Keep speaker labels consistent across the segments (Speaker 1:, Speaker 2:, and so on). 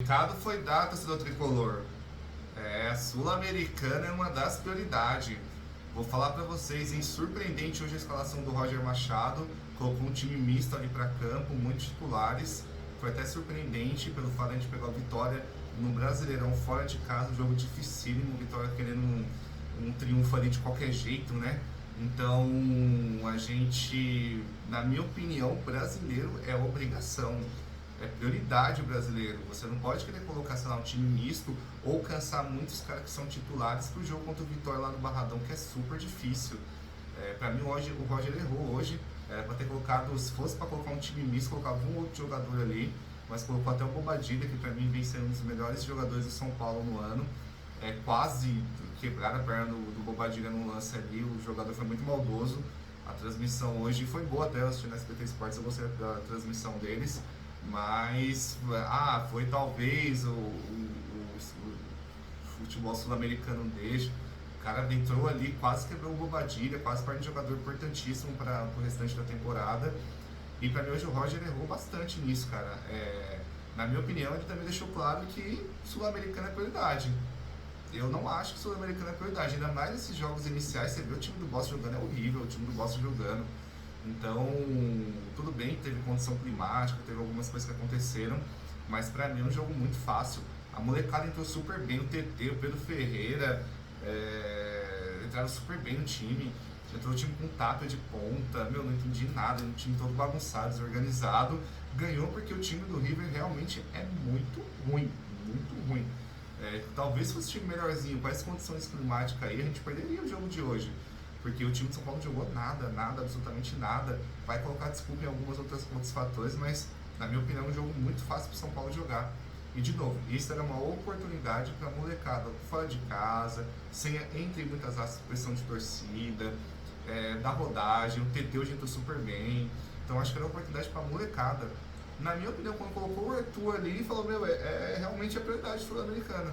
Speaker 1: O recado foi dado, torcedor tricolor. A Sul-Americana é uma das prioridades. Vou falar pra vocês, hein? Surpreendente hoje a escalação do Roger Machado. Colocou um time misto ali pra campo, muitos titulares. Foi até surpreendente pelo fato de a gente pegar a vitória no Brasileirão fora de casa, um jogo dificílimo. Vitória querendo um triunfo ali de qualquer jeito, né? Então, a gente, na minha opinião, brasileiro é obrigação. É prioridade o brasileiro. Você não pode querer colocar, sei lá, um time misto ou cansar muitos caras que são titulares pro jogo contra o Vitória lá no Barradão, que é super difícil. Pra mim, hoje, o Roger errou hoje. Era pra ter colocado, se fosse pra colocar um time misto, colocava um outro jogador ali, mas colocou até o Bobadilha, que pra mim vem sendo um dos melhores jogadores do São Paulo no ano. Quase quebraram a perna do Bobadilha no lance ali, o jogador foi muito maldoso. A transmissão hoje foi boa até, eu assisti na SBT Sports, eu gostei da transmissão deles. Mas, foi talvez o futebol sul-americano deixa. O cara entrou ali, quase quebrou o Bobadilha, quase perde um jogador importantíssimo para o restante da temporada. E para mim hoje o Roger errou bastante nisso, cara. Na minha opinião, ele também deixou claro que sul-americano é prioridade. Eu não acho que sul-americano é prioridade, ainda mais nesses jogos iniciais. Você vê o time do Bossa jogando, é horrível o time do Bossa jogando. Então, tudo bem, teve condição climática, teve algumas coisas que aconteceram, mas pra mim é um jogo muito fácil. A molecada entrou super bem, o TT, o Pedro Ferreira, entraram super bem no time. Entrou o time com tapa de ponta, não entendi nada, um time todo bagunçado, desorganizado. Ganhou porque o time do River realmente é muito ruim, muito ruim. Talvez fosse um time melhorzinho, com as condições climáticas aí, a gente perderia o jogo de hoje. Porque o time de São Paulo não jogou nada, absolutamente nada. Vai colocar desculpa em alguns outros fatores, mas na minha opinião é um jogo muito fácil para o São Paulo jogar. E de novo, isso era uma oportunidade para a molecada fora de casa, sem entre muitas aspas pressão de torcida, da rodagem. O TT hoje entrou super bem, então acho que era uma oportunidade para a molecada. Na minha opinião, quando colocou o Arthur ali, falou: realmente a prioridade sul-americana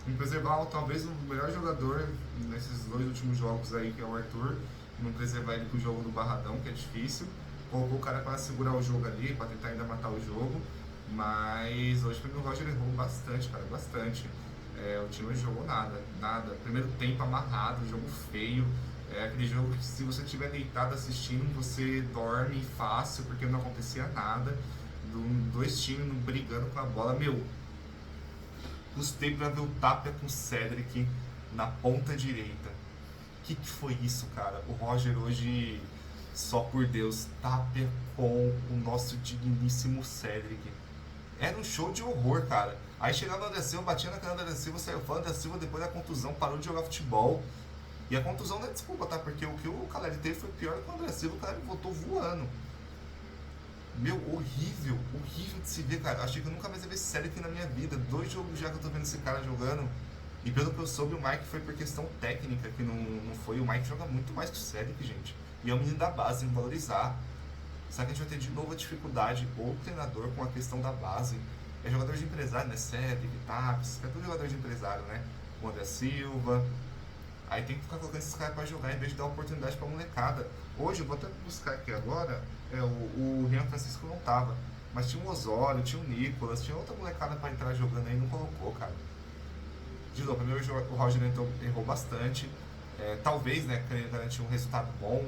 Speaker 1: em preservar talvez o melhor jogador nesses dois últimos jogos aí, que é o Arthur, não preservar ele pro jogo do Barradão, que é difícil. Colocou o cara para segurar o jogo ali, para tentar ainda matar o jogo, mas hoje pra mim o Roger errou bastante, cara, bastante. O time não jogou nada. Primeiro tempo amarrado, jogo feio. Aquele jogo que se você estiver deitado assistindo, você dorme fácil, porque não acontecia nada. Dois times brigando com a bola, Gostei pra ver o Tapia com o Cedric na ponta direita. Que foi isso, cara? O Roger hoje, só por Deus, Tapia com o nosso digníssimo Cedric. Era um show de horror, cara. Aí chegava o André Silva, batia na cara do André Silva, saiu fora do André Silva depois da contusão, parou de jogar futebol. E a contusão não é desculpa, tá? Porque o que o Caleri teve foi pior que o André Silva, o Caleri voltou voando. Horrível de se ver, cara. Achei que eu nunca mais ia ver série aqui na minha vida. 2 jogos já que eu tô vendo esse cara jogando. E pelo que eu soube, o Mike foi por questão técnica, que não foi. O Mike joga muito mais que o Cedric, gente. E é um menino da base, tem que valorizar. Será que a gente vai ter de novo a dificuldade, ou o treinador, com a questão da base? É jogador de empresário, né? Cedric, Taps, é tudo jogador de empresário, né? O André Silva. Aí tem que ficar colocando esses caras pra jogar em vez de dar oportunidade pra molecada. Hoje, eu vou até buscar aqui agora, o Rian Francisco não tava. Mas tinha o Osório, tinha o Nicolas, tinha outra molecada pra entrar jogando aí e não colocou, cara. De novo, primeiro o Roger errou bastante. Talvez, né, querendo garantir um resultado bom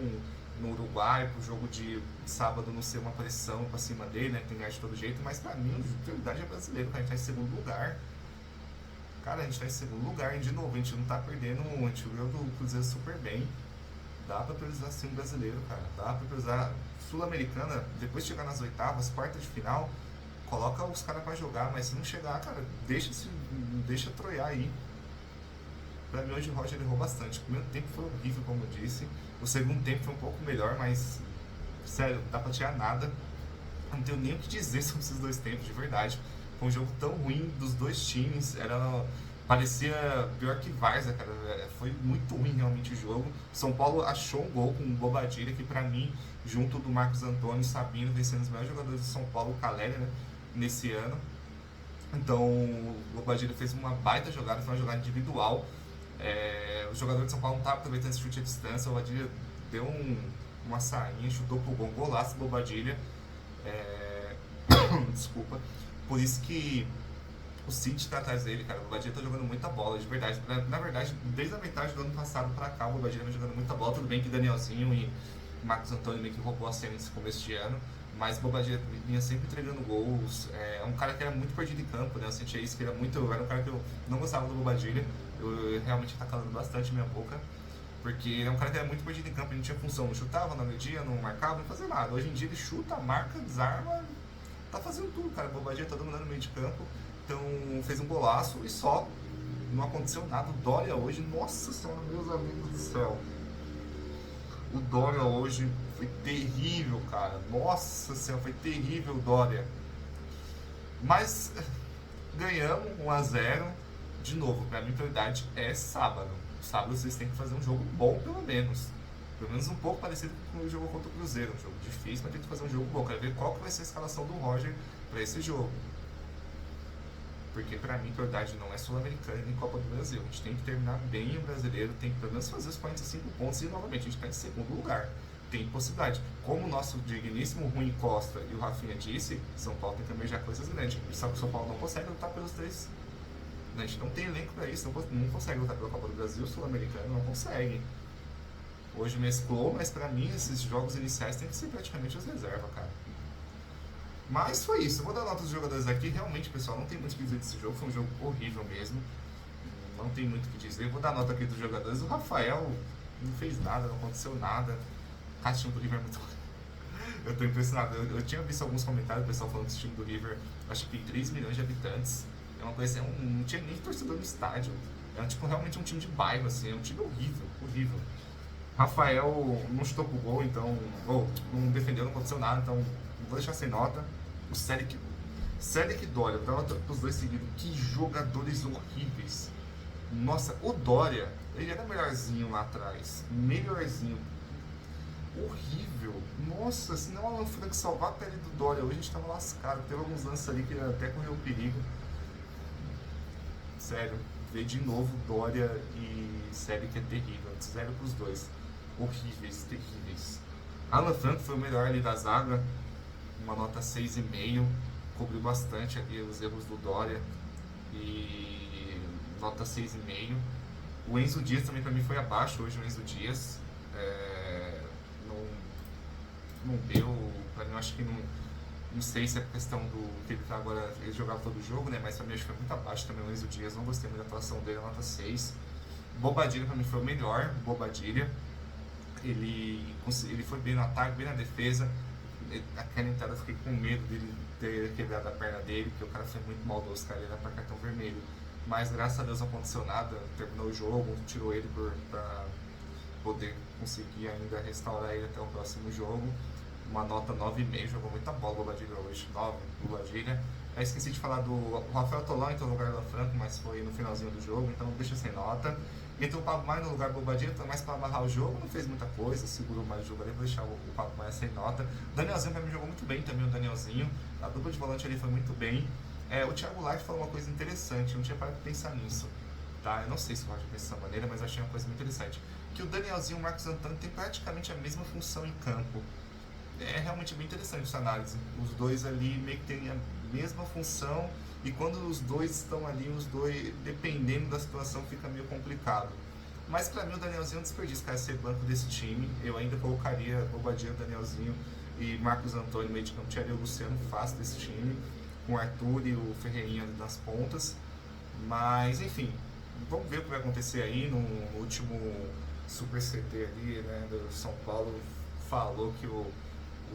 Speaker 1: no Uruguai, pro jogo de sábado não ser uma pressão pra cima dele, né, tem que ganhar de todo jeito. Mas pra mim, a prioridade é brasileiro, cara. A gente tá em segundo lugar. Cara, a gente tá em segundo lugar e de novo, a gente não tá perdendo, a gente viu do Cruzeiro super bem. Dá pra priorizar sim o brasileiro, cara. Dá pra priorizar Sul-Americana, depois de chegar nas oitavas, quartas de final, coloca os caras pra jogar, mas se não chegar, cara, deixa troiar aí. Pra mim hoje o Roger errou bastante. O primeiro tempo foi horrível, como eu disse. O segundo tempo foi um pouco melhor, mas sério, não dá pra tirar nada. Não tenho nem o que dizer sobre esses dois tempos, de verdade. Foi um jogo tão ruim dos dois times, parecia pior que Varsa, cara. Foi muito ruim realmente o jogo. São Paulo achou um gol com o Bobadilha, que pra mim, junto do Marcos Antônio e Sabino, vem sendo os melhores jogadores de São Paulo, o Caleri, né, nesse ano. Então o Bobadilha fez uma baita jogada, foi uma jogada individual. O jogador de São Paulo não estava aproveitando esse chute à distância, o Bobadilha deu uma sainha, chutou pro gol, golaço do Bobadilha. Desculpa. Por isso que O City tá atrás dele, cara. O Bobadilha tá jogando muita bola, de verdade. Na verdade, desde a metade do ano passado pra cá, o Bobadilha vem jogando muita bola. Tudo bem que Danielzinho e Marcos Antônio meio que roubou a cena nesse começo de ano. Mas o Bobadilha vinha sempre entregando gols. É um cara que era muito perdido em campo, né? Eu sentia isso, que era muito. Era um cara que eu não gostava do Bobadilha. Eu realmente tá calando bastante minha boca. Porque ele é um cara que era muito perdido em campo, ele não tinha função, não chutava, não media, não marcava, não fazia nada. Hoje em dia ele chuta, marca, desarma, tá fazendo tudo, cara. O Bobadilha tá dominando no meio de campo. Então fez um golaço e só. Não aconteceu nada. O Dória hoje, nossa senhora, meus amigos do céu. O Dória hoje foi terrível, cara. Nossa senhora, foi terrível o Dória. Mas ganhamos 1-0. De novo, pra mim a prioridade é sábado. Sábado vocês têm que fazer um jogo bom, pelo menos. Pelo menos um pouco parecido com o jogo contra o Cruzeiro. Um jogo difícil, mas tem que fazer um jogo bom. Quero ver qual que vai ser a escalação do Roger pra esse jogo. Porque pra mim a prioridade não é Sul-Americana nem Copa do Brasil. A gente tem que terminar bem o brasileiro, tem que pelo menos fazer os 45 pontos e novamente a gente está em segundo lugar. Tem possibilidade. Como o nosso digníssimo Rui Costa e o Rafinha disse, São Paulo tem que almejar coisas grandes. Só que o São Paulo não consegue lutar pelos três. A gente não tem elenco pra isso, não consegue lutar pela Copa do Brasil, Sul-Americano não consegue. Hoje mesclou, mas pra mim esses jogos iniciais tem que ser praticamente as reservas, cara. Mas foi isso, eu vou dar nota dos jogadores aqui. Realmente, pessoal, não tem muito o que dizer desse jogo, foi um jogo horrível mesmo. Não tem muito o que dizer. Eu vou dar nota aqui dos jogadores. O Rafael não fez nada, não aconteceu nada. Cara, o time do River é muito. Eu tô impressionado. Eu tinha visto alguns comentários do pessoal falando que esse time do River, acho que tem 3 milhões de habitantes. É uma coisa assim, não tinha nem torcedor no estádio. É tipo, realmente um time de bairro, assim, é um time horrível, horrível. Rafael não chutou pro gol, então. Ou não defendeu, não aconteceu nada, então vou deixar sem nota. O Cédric e Dória, vou dar nota pros dois seguidos. Que jogadores horríveis. Nossa, o Dória, ele era melhorzinho lá atrás. Melhorzinho. Horrível. Nossa, se não o Alan Franco salvar a pele do Dória, hoje a gente tava lascado. Teve alguns lances ali que até correu o perigo. Sério, ver de novo Dória e Cédric é terrível. 0 pros dois. Horríveis, terríveis. Alan Franco foi o melhor ali da zaga, uma nota 6,5, cobriu bastante ali os erros do Dória e nota 6,5. O Enzo Dias também pra mim foi abaixo hoje, o Enzo Dias. Não deu, pra mim eu acho que não sei se é questão do que ele tá agora, ele jogava todo o jogo, né? Mas pra mim acho que foi muito abaixo também o Enzo Dias, não gostei muito da atuação dele, nota 6. Bobadilha pra mim foi o melhor, Bobadilha. Ele foi bem no ataque, bem na defesa. Aquela entrada eu fiquei com medo dele ter quebrado a perna dele, porque o cara foi muito maldoso, cara, ele era pra cartão vermelho. Mas graças a Deus não aconteceu nada, terminou o jogo, tirou ele pra poder conseguir ainda restaurar ele até o próximo jogo. Uma nota 9,5, jogou muita bola o Bobadilha hoje, 9 Bobadilha. Eu esqueci de falar do Rafael Tolão, então no lugar do Franco, mas foi no finalzinho do jogo, então deixa sem nota. Entrou o Pablo Maia no lugar do Bobadilha, então mais para amarrar o jogo, não fez muita coisa, segurou mais o jogo ali, vou deixar o Pablo Maia sem nota. Danielzinho pra mim jogou muito bem também, o Danielzinho, a dupla de volante ali foi muito bem. O Thiago Light falou uma coisa interessante, eu não tinha parado de pensar nisso, tá? Eu não sei se o Roger pensa dessa maneira, mas eu achei uma coisa muito interessante. Que o Danielzinho e o Marcos Antônio têm praticamente a mesma função em campo. É realmente bem interessante essa análise. Os dois ali meio que têm a mesma função e quando os dois estão ali, os dois, dependendo da situação, fica meio complicado. Mas pra mim o Danielzinho é um desperdício, cara, ser banco desse time. Eu ainda colocaria Bobadilha, Danielzinho e Marcos Antônio no meio de campo, tiraria o Luciano fácil desse time, com o Arthur e o Ferreirinha nas pontas. Mas enfim, vamos ver o que vai acontecer aí no último Super CT ali, né, do São Paulo. Falou que o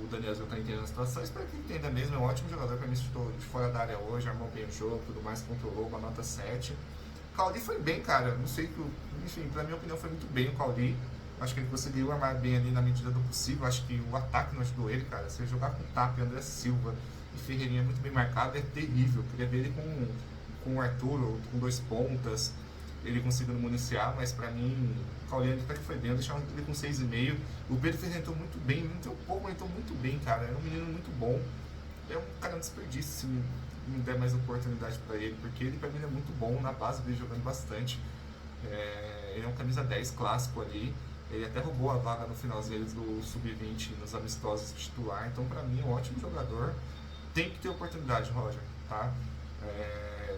Speaker 1: Danielzinho está entendendo a situação, espero que entenda mesmo, é um ótimo jogador, para mim estou de fora da área hoje, armou bem o jogo, tudo mais, controlou, uma nota 7. O Cauli foi bem, cara, não sei, enfim, pra minha opinião foi muito bem o Cauli, acho que ele conseguiu armar bem ali na medida do possível, acho que o ataque não ajudou ele, cara, se ele jogar com Tapia, André Silva e Ferreirinha muito bem marcado, é terrível, queria ver ele com o Arthur, ou com dois pontas, ele conseguindo municiar, mas pra mim o Cauliano até que foi bem, eu deixava ele com 6,5. O Pedro Ferreira entrou muito bem, entrou pouco, mas entrou muito bem, cara, é um menino muito bom, é um cara um desperdício se não der mais oportunidade pra ele, porque ele pra mim é muito bom, na base dele jogando bastante, ele é um camisa 10 clássico ali, ele até roubou a vaga no finalzinho do Sub-20 nos amistosos titular, então pra mim é um ótimo jogador, tem que ter oportunidade, Roger, tá?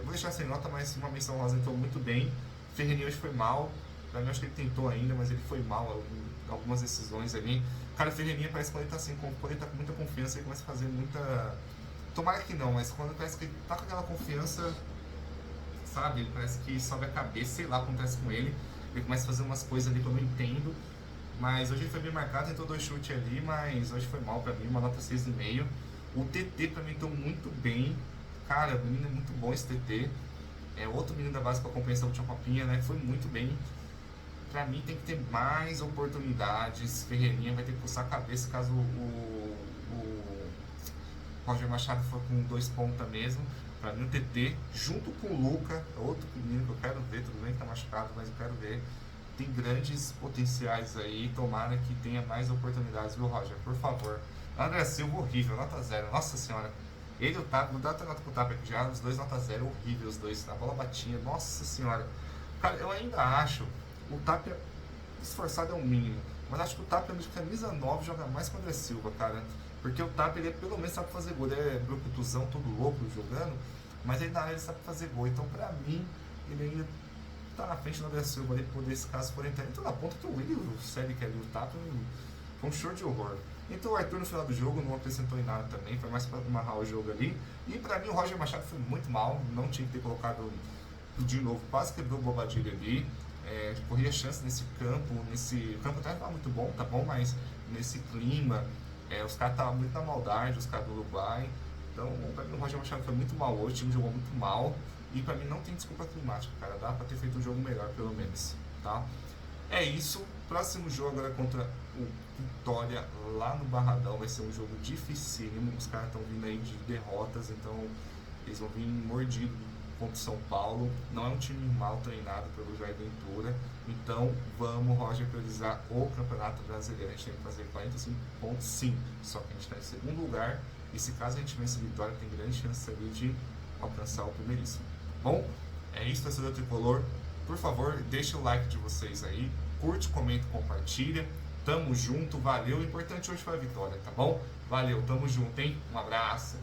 Speaker 1: Vou deixar sem nota, mas uma menção rosa entrou muito bem. Ferreirinha hoje foi mal. Pra mim, acho que ele tentou ainda, mas ele foi mal em algumas decisões ali. Cara, o Ferreirinha parece que quando ele tá assim, quando ele tá com muita confiança, ele começa a fazer muita. Tomara que não, mas quando parece que ele tá com aquela confiança, sabe? Ele parece que sobe a cabeça, sei lá o que acontece com ele. Ele começa a fazer umas coisas ali que eu não entendo. Mas hoje ele foi bem marcado, tentou 2 chutes ali, mas hoje foi mal pra mim, uma nota 6,5. O TT pra mim tô muito bem. Cara, o menino é muito bom esse TT. É outro menino da base para compensar a última copinha, né? Foi muito bem. Pra mim tem que ter mais oportunidades. Ferreirinha vai ter que coçar a cabeça caso o Roger Machado for com 2 pontas mesmo. Pra mim o TT, junto com o Luca, outro menino que eu quero ver, tudo bem que tá machucado, mas eu quero ver. Tem grandes potenciais aí, tomara que tenha mais oportunidades, viu, Roger? Por favor. André Silva, horrível, nota 0. Nossa senhora. Ele e o Tapia, vou dar até nota pro Tapia aqui já, os dois nota 0, horrível os dois. A bola batinha, nossa senhora. Cara, eu ainda acho o Tapia esforçado é o mínimo, mas acho que o Tapia de camisa 9 joga mais que o André Silva, cara. Porque o Tapia, ele pelo menos sabe fazer gol, ele é brucutuzão, todo louco jogando, mas aí na área ele sabe fazer gol. Então, pra mim, ele ainda tá na frente do André Silva ali, poder, se caso for entrar. Então, na ponta que o Willi, o Célic ali, o Tapia, foi um show de horror. Então o Arthur no final do jogo não acrescentou em nada também, foi mais para amarrar o jogo ali. E pra mim o Roger Machado foi muito mal, não tinha que ter colocado de novo, quase quebrou o Bobadilha ali. Corria chance nesse campo, o campo até estava muito bom, tá bom, mas nesse clima, os caras estavam muito na maldade, os caras do Uruguai. Então, pra mim o Roger Machado foi muito mal hoje, o time jogou muito mal. E pra mim não tem desculpa climática, cara, dá pra ter feito um jogo melhor pelo menos, tá? É isso, próximo jogo agora contra o Vitória lá no Barradão, vai ser um jogo dificílimo, os caras estão vindo aí de derrotas, então eles vão vir mordidos contra o São Paulo, não é um time mal treinado pelo Jair Ventura, então vamos, Roger, priorizar o Campeonato Brasileiro, a gente tem que fazer 45 pontos sim, só que a gente está em segundo lugar, e se caso a gente vença a Vitória, tem grande chance ali de alcançar o primeiríssimo. Bom, é isso, torcedor tricolor. Por favor, deixa o like de vocês aí, curte, comenta, compartilha. Tamo junto, valeu. O importante hoje foi a vitória, tá bom? Valeu, tamo junto, hein? Um abraço.